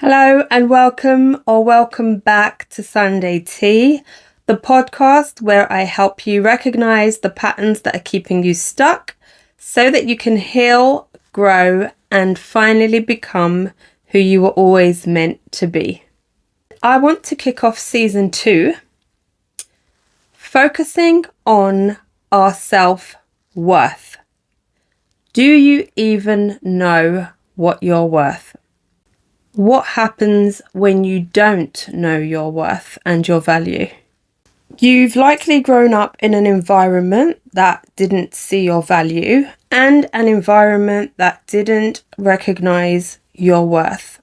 Hello and welcome back to Sunday Tea, the podcast where I help you recognize the patterns that are keeping you stuck so that you can heal, grow, and finally become who you were always meant to be. I want to kick off season 2, focusing on our self-worth. Do you even know what you're worth? What happens when you don't know your worth and your value? You've likely grown up in an environment that didn't see your value and an environment that didn't recognize your worth.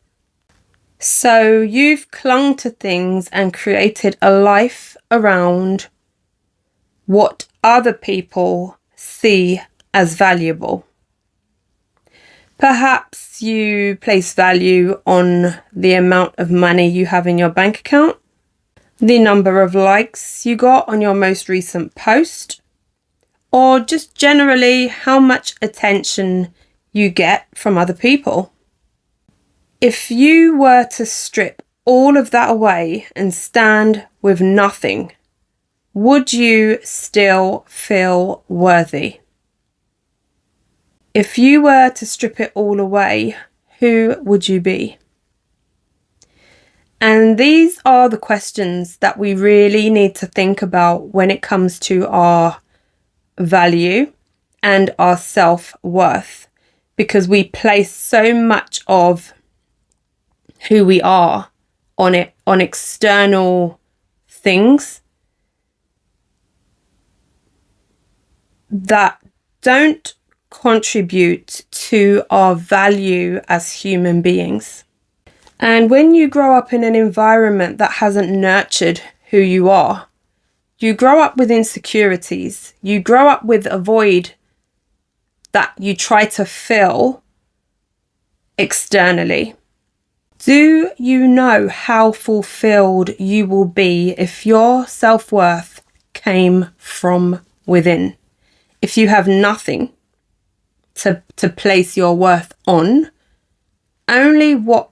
So you've clung to things and created a life around what other people see as valuable. Perhaps you place value on the amount of money you have in your bank account, the number of likes you got on your most recent post, or just generally how much attention you get from other people. If you were to strip all of that away and stand with nothing, would you still feel worthy? If you were to strip it all away, who would you be? And these are the questions that we really need to think about when it comes to our value and our self-worth, because we place so much of who we are on external things that don't contribute to our value as human beings. And when you grow up in an environment that hasn't nurtured who you are, you grow up with insecurities, you grow up with a void that you try to fill externally. Do you know how fulfilled you will be if your self-worth came from within? If you have nothing to place your worth on, only what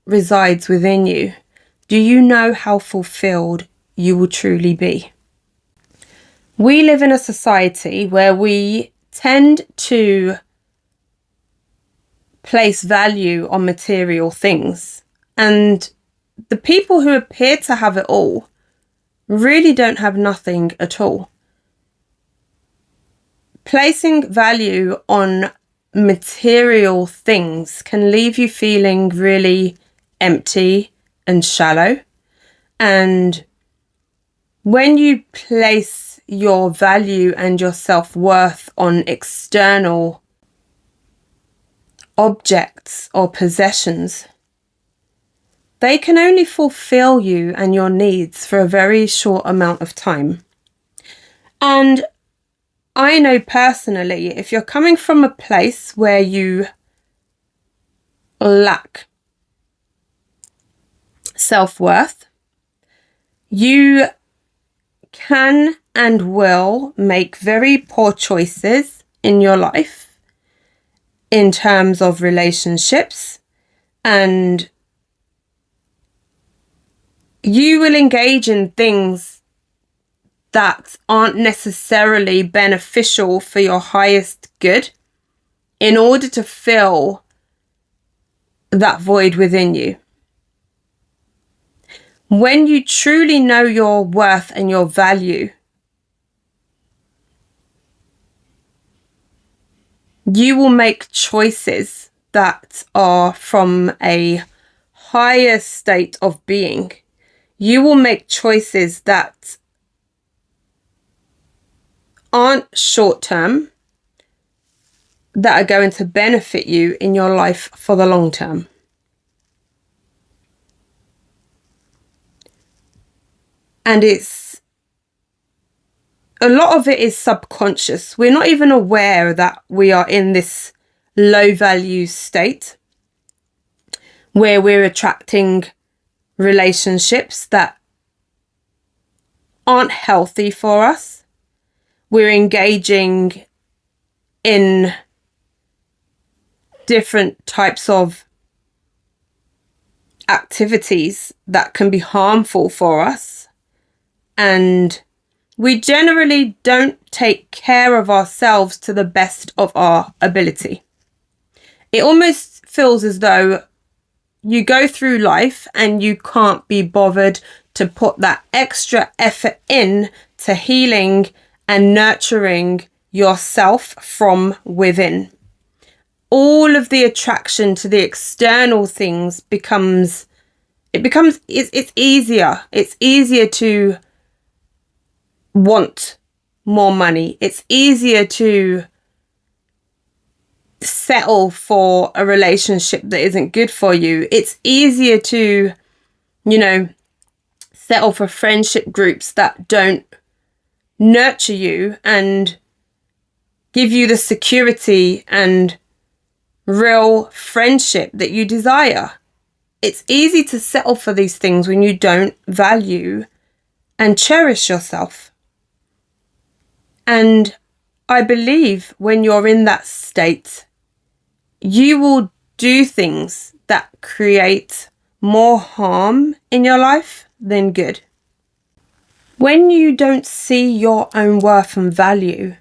resides within you, do you know how fulfilled you will truly be? We live in a society where we tend to place value on material things, and the people who appear to have it all really don't have nothing at all. Placing value on material things can leave you feeling really empty and shallow. And when you place your value and your self-worth on external objects or possessions, they can only fulfill you and your needs for a very short amount of time. And I know personally, if you're coming from a place where you lack self-worth, you can and will make very poor choices in your life in terms of relationships, and you will engage in things that aren't necessarily beneficial for your highest good in order to fill that void within you. When you truly know your worth and your value, you will make choices that are from a higher state of being. You will make choices that aren't short-term, that are going to benefit you in your life for the long term. And a lot of it is subconscious. We're not even aware that we are in this low value state where we're attracting relationships that aren't healthy for us. We're engaging in different types of activities that can be harmful for us, and we generally don't take care of ourselves to the best of our ability. It almost feels as though you go through life and you can't be bothered to put that extra effort in to healing and nurturing yourself from within. All of the attraction to the external things it's easier. It's easier to want more money. It's easier to settle for a relationship that isn't good for you. It's easier to, settle for friendship groups that don't nurture you and give you the security and real friendship that you desire. It's easy to settle for these things when you don't value and cherish yourself. And I believe when you're in that state, you will do things that create more harm in your life than good. When you don't see your own worth and value,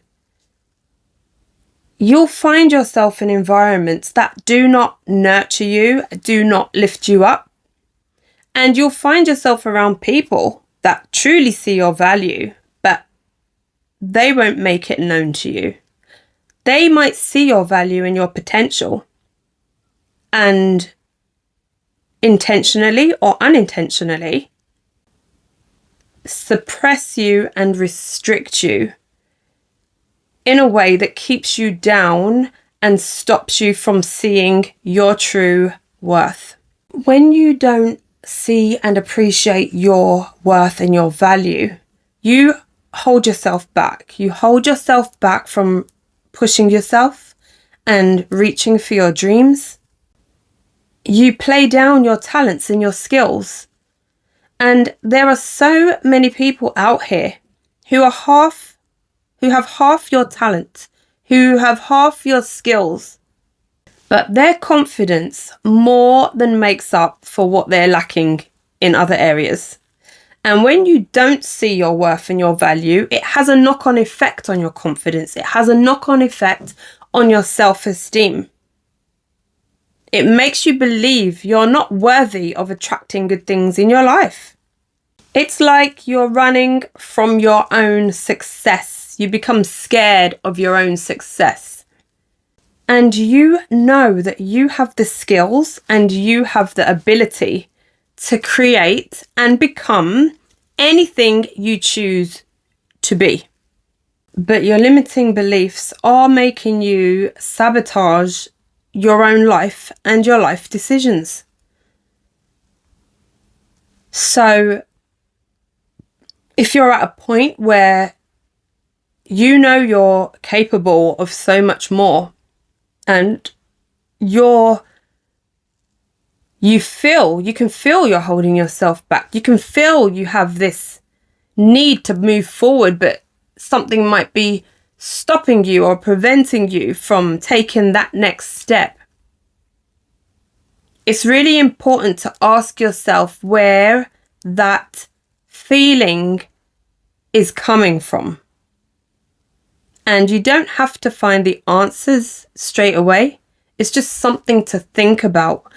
you'll find yourself in environments that do not nurture you, do not lift you up. And you'll find yourself around people that truly see your value, but they won't make it known to you. They might see your value and your potential and intentionally or unintentionally suppress you and restrict you in a way that keeps you down and stops you from seeing your true worth. When you don't see and appreciate your worth and your value, you hold yourself back. You hold yourself back from pushing yourself and reaching for your dreams. You play down your talents and your skills. And there are so many people out here who have half your talent, who have half your skills, but their confidence more than makes up for what they're lacking in other areas. And when you don't see your worth and your value, it has a knock-on effect on your confidence. It has a knock-on effect on your self-esteem. It makes you believe you're not worthy of attracting good things in your life. It's like you're running from your own success. You become scared of your own success. And you know that you have the skills and you have the ability to create and become anything you choose to be. But your limiting beliefs are making you sabotage your own life and your life decisions. So if you're at a point where you know you're capable of so much more and you can feel you're holding yourself back. You can feel you have this need to move forward, but something might be stopping you or preventing you from taking that next step. It's really important to ask yourself where that feeling is coming from. And you don't have to find the answers straight away. It's just something to think about.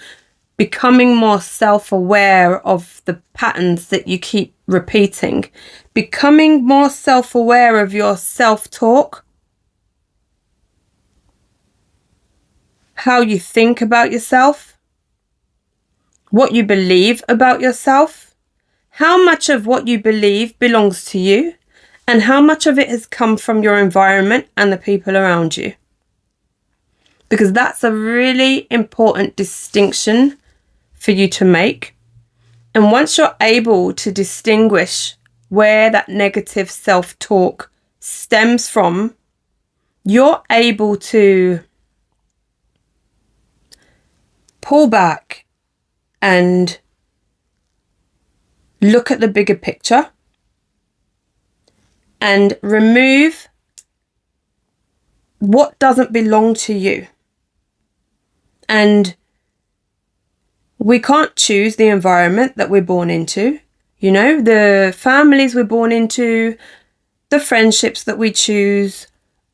Becoming more self-aware of the patterns that you keep repeating. Becoming more self-aware of your self-talk. How you think about yourself. What you believe about yourself. How much of what you believe belongs to you. And how much of it has come from your environment and the people around you. Because that's a really important distinction for you to make. And once you're able to distinguish where that negative self-talk stems from, you're able to pull back and look at the bigger picture and remove what doesn't belong to you. And We can't choose the environment that we're born into. You know, the families we're born into, the friendships that we choose.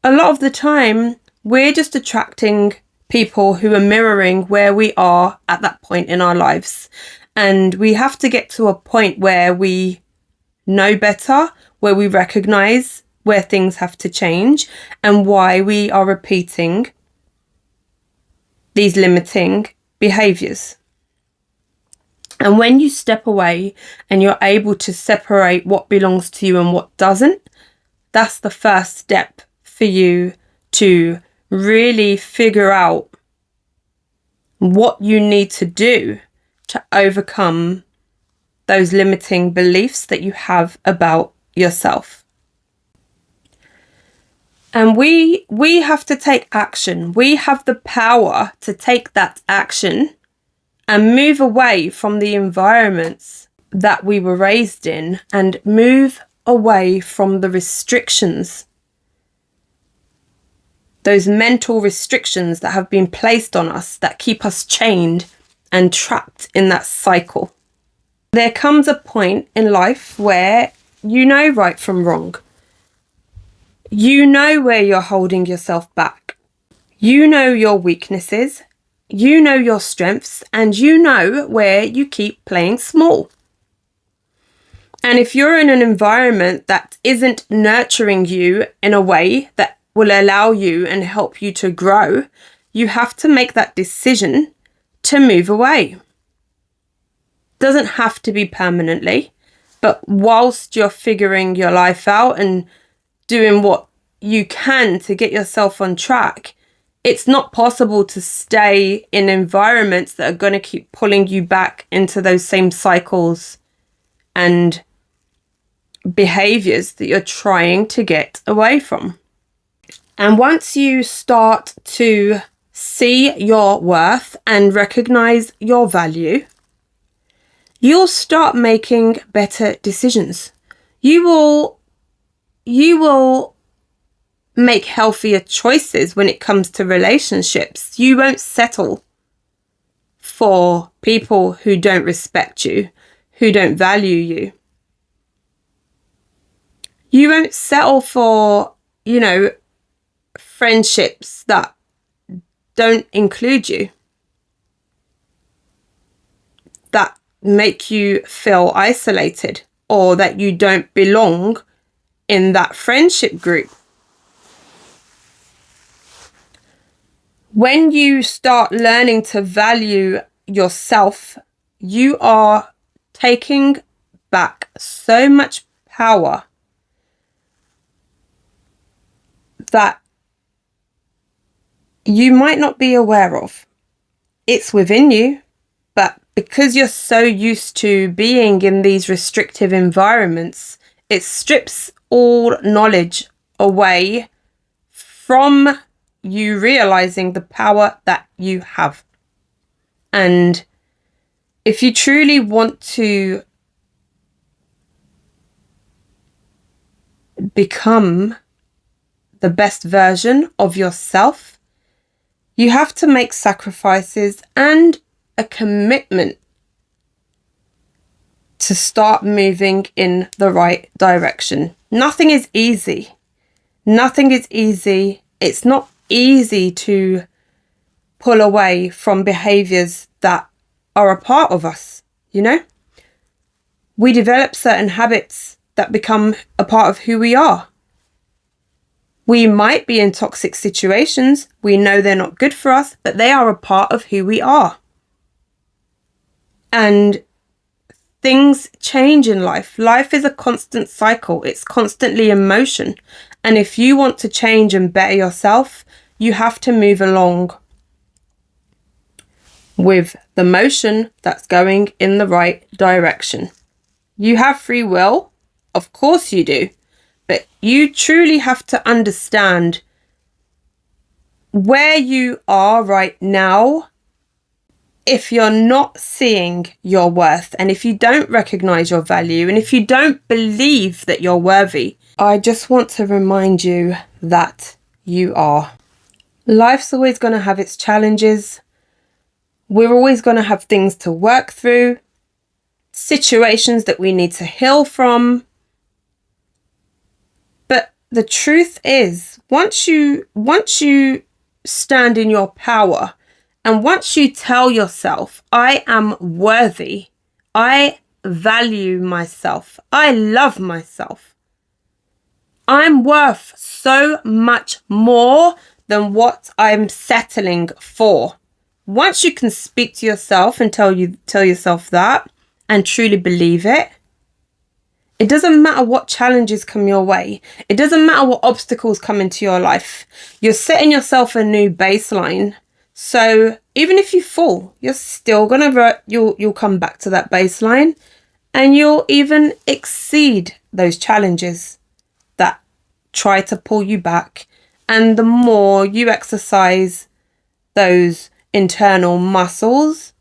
A lot of the time, we're just attracting people who are mirroring where we are at that point in our lives. And we have to get to a point where we know better, where we recognize where things have to change and why we are repeating these limiting behaviors. And when you step away and you're able to separate what belongs to you and what doesn't, that's the first step for you to really figure out what you need to do to overcome those limiting beliefs that you have about yourself. And we have to take action. We have the power to take that action and move away from the environments that we were raised in and move away from the restrictions, those mental restrictions that have been placed on us that keep us chained and trapped in that cycle. There comes a point in life where you know right from wrong. You know where you're holding yourself back. You know your weaknesses. You know your strengths, and you know where you keep playing small. And if you're in an environment that isn't nurturing you in a way that will allow you and help you to grow, you have to make that decision to move away. Doesn't have to be permanently, but whilst you're figuring your life out and doing what you can to get yourself on track, it's not possible to stay in environments that are going to keep pulling you back into those same cycles and behaviors that you're trying to get away from. And once you start to see your worth and recognize your value, you'll start making better decisions. You will make healthier choices when it comes to relationships. You won't settle for people who don't respect you, who don't value you. You won't settle for, friendships that don't include you, that make you feel isolated, or that you don't belong in that friendship group. When you start learning to value yourself, you are taking back so much power that you might not be aware of. It's within you, but because you're so used to being in these restrictive environments, it strips all knowledge away from you realizing the power that you have. And if you truly want to become the best version of yourself, you have to make sacrifices and a commitment to start moving in the right direction. Nothing is easy. Nothing is easy. It's not easy to pull away from behaviors that are a part of us, We develop certain habits that become a part of who we are. We might be in toxic situations. We know they're not good for us, but they are a part of who we are. And things change in life. Life is a constant cycle. It's constantly in motion. And if you want to change and better yourself, you have to move along with the motion that's going in the right direction. You have free will. Of course you do. But you truly have to understand where you are right now. If you're not seeing your worth, and if you don't recognize your value, and if you don't believe that you're worthy, I just want to remind you that you are. Life's always going to have its challenges. We're always going to have things to work through, situations that we need to heal from. But the truth is, once you stand in your power, and once you tell yourself, I am worthy, I value myself, I love myself, I'm worth so much more than what I'm settling for. Once you can speak to yourself and tell yourself that and truly believe it, it doesn't matter what challenges come your way. It doesn't matter what obstacles come into your life. You're setting yourself a new baseline. So even if you fall, you're still you'll come back to that baseline, and you'll even exceed those challenges that try to pull you back. And the more you exercise those internal muscles,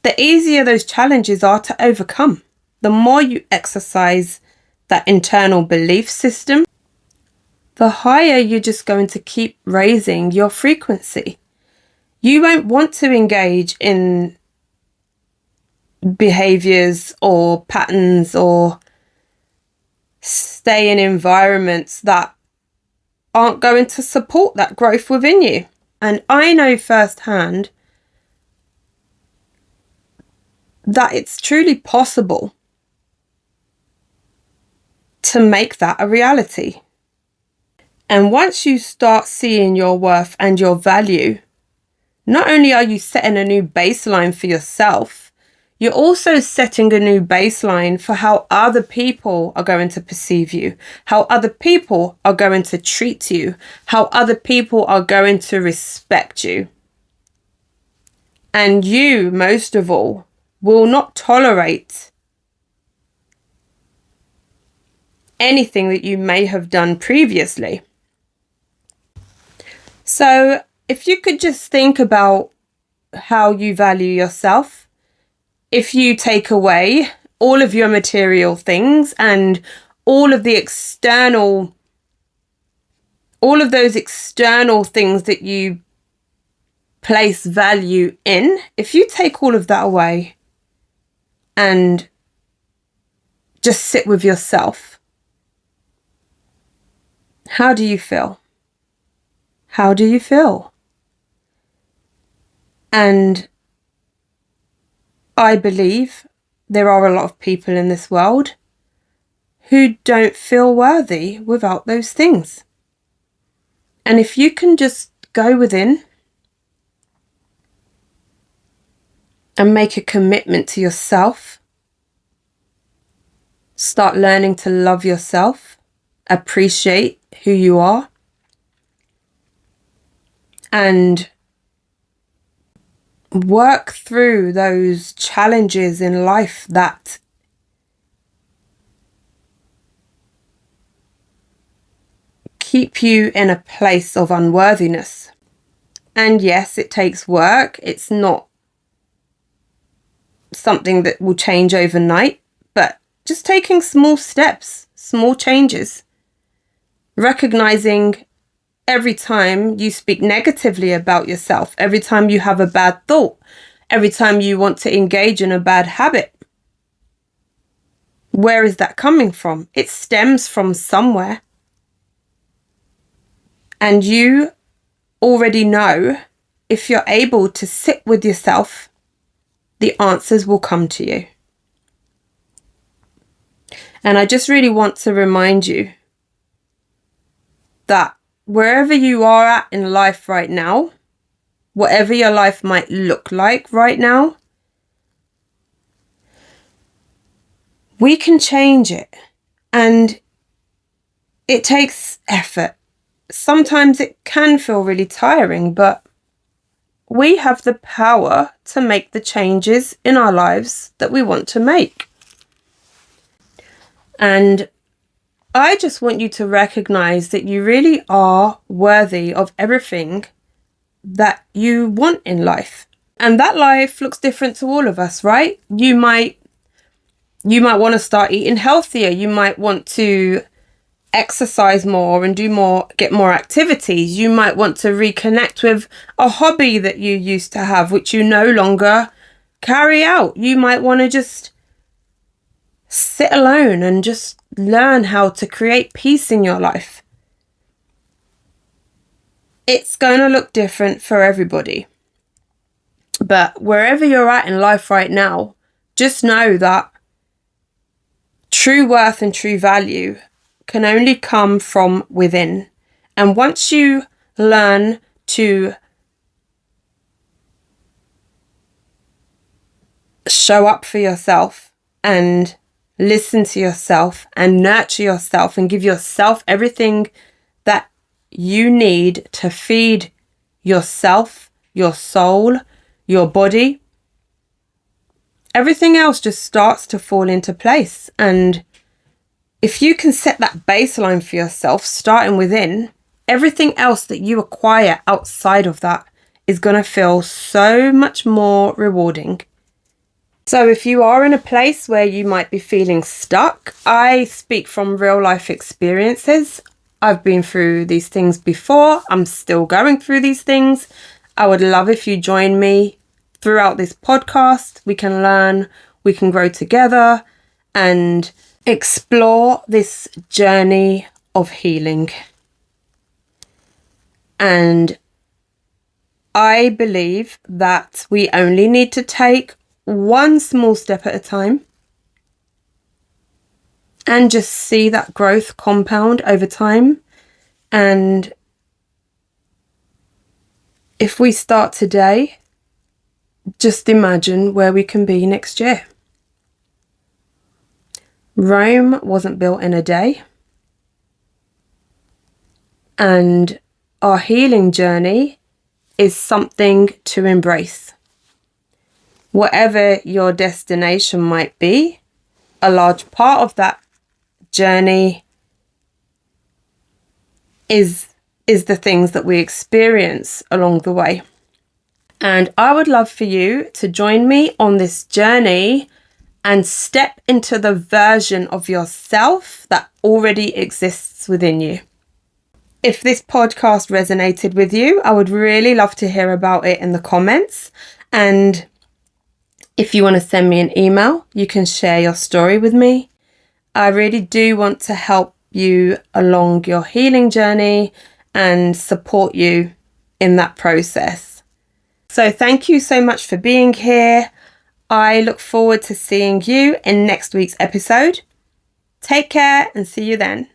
the easier those challenges are to overcome. The more you exercise that internal belief system, the higher you're just going to keep raising your frequency. You won't want to engage in behaviors or patterns or stay in environments that aren't going to support that growth within you. And I know firsthand that it's truly possible to make that a reality. And once you start seeing your worth and your value, not only are you setting a new baseline for yourself, you're also setting a new baseline for how other people are going to perceive you, how other people are going to treat you, how other people are going to respect you. And you, most of all, will not tolerate anything that you may have done previously. So if you could just think about how you value yourself, if you take away all of your material things and all of those external things that you place value in, if you take all of that away and just sit with yourself, how do you feel? How do you feel? And I believe there are a lot of people in this world who don't feel worthy without those things. And if you can just go within and make a commitment to yourself, start learning to love yourself, appreciate who you are, and work through those challenges in life that keep you in a place of unworthiness. And yes, it takes work. It's not something that will change overnight, but just taking small steps, small changes, recognizing every time you speak negatively about yourself, every time you have a bad thought, every time you want to engage in a bad habit, where is that coming from? It stems from somewhere. And you already know, if you're able to sit with yourself, the answers will come to you. And I just really want to remind you that wherever you are at in life right now, whatever your life might look like right now, we can change it. And it takes effort. Sometimes it can feel really tiring, but we have the power to make the changes in our lives that we want to make. And I just want you to recognize that you really are worthy of everything that you want in life. And that life looks different to all of us, right? You might want to start eating healthier. You might want to exercise more and get more activities. You might want to reconnect with a hobby that you used to have, which you no longer carry out. You might want to just sit alone and just learn how to create peace in your life. It's going to look different for everybody. But wherever you're at in life right now, just know that true worth and true value can only come from within. And once you learn to show up for yourself and listen to yourself and nurture yourself and give yourself everything that you need to feed yourself, your soul, your body, everything else just starts to fall into place. And if you can set that baseline for yourself, starting within, everything else that you acquire outside of that is going to feel so much more rewarding. So if you are in a place where you might be feeling stuck, I speak from real life experiences. I've been through these things before. I'm still going through these things. I would love if you join me throughout this podcast. We can learn, we can grow together and explore this journey of healing. And I believe that we only need to take one small step at a time and just see that growth compound over time. And if we start today, just imagine where we can be next year. Rome wasn't built in a day. And our healing journey is something to embrace. Whatever your destination might be, a large part of that journey is the things that we experience along the way. And I would love for you to join me on this journey and step into the version of yourself that already exists within you. If this podcast resonated with you, I would really love to hear about it in the comments. And if you want to send me an email, you can share your story with me. I really do want to help you along your healing journey and support you in that process. So thank you so much for being here. I look forward to seeing you in next week's episode. Take care and see you then.